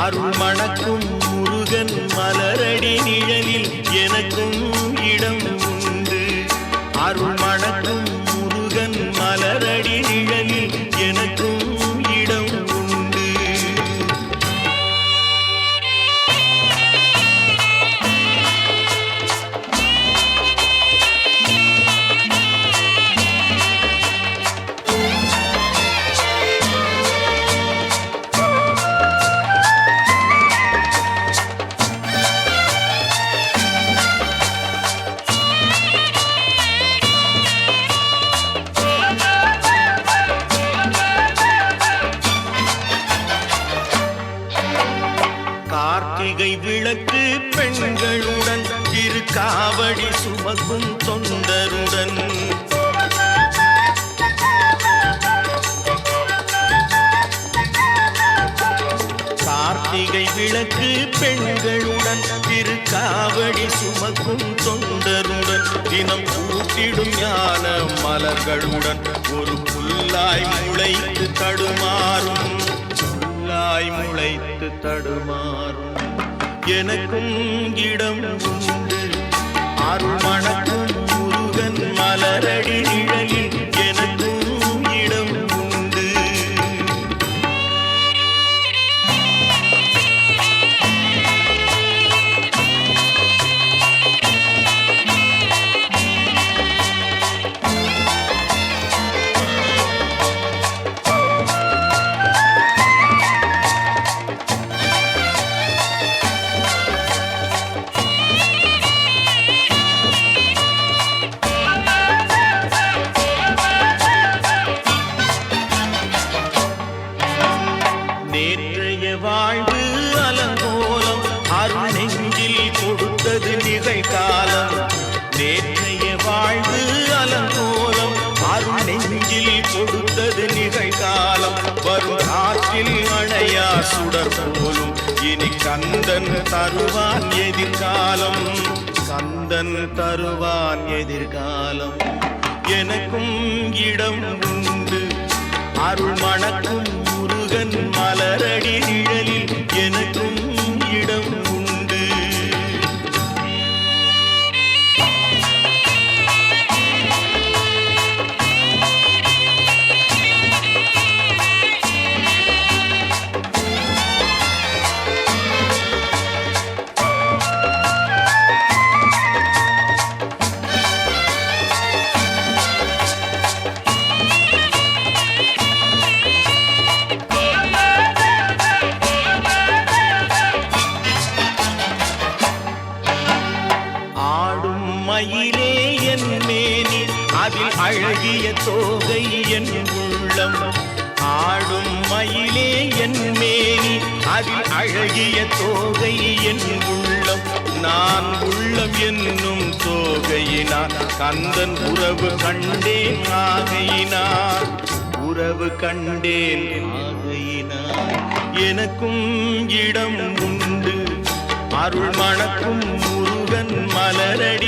அருள் மணக்கும் முருகன் மலரடி நிழலில் எனக்கும் இடம் உண்டு. அருள் மணக்கும் முருகன் மலரடி நிழலில் எனக்கும் இடம் உண்டு. கார்த்திகை விளக்கு பெண்களுடன் திருக்காவடி சுமக்கும் தொண்டருடன் கார்த்திகை விளக்கு பெண்களுடன் திருக்காவடி சுமக்கும் தொண்டருடன் தினம் கூட்டிடும் ஞான மலர்களுடன் ஒரு புல்லாய் முளைத்து தடுமாறும் முளைத்து தடுமாறும் எனக்கும் இடம் உண்டு. அருள் மணக்கும் முருகன் மலரடி நிழலில் எனக்கும் இடம் உண்டு. நேற்றைய வாழ்வு அலங்கோலம் அருள் நெஞ்சில் கொடுத்தது நிகழ்காலம். நேற்றைய வாழ்வு அலங்கோலம் அருள் நெஞ்சில் கொடுத்தது நிகழ்காலம். வரும் காற்றில் அணையா சுடர் போலும் இனி கந்தன் தருவான் எதிர்காலம். கந்தன் தருவான் எதிர்காலம் எனக்கும் இடம் உண்டு. அருள் மணக்கும் முருகன் மலரடி நிழலில் எனக்கும் இடம் உண்டு. மயிலே என் மேனி அதில் அழகிய தோகை என் உள்ளம். ஆடும் மயிலே என் மேனி அதில் அழகிய தோகை என் உள்ளம். நான் உள்ளம் என்னும் தோகையினார் கந்தன் உறவு கண்டேன் ஆகையினார். உறவு கண்டேன் ஆகையினார் எனக்கும் இடம் உண்டு. அருள் மணக்கும் முருகன் மலரடி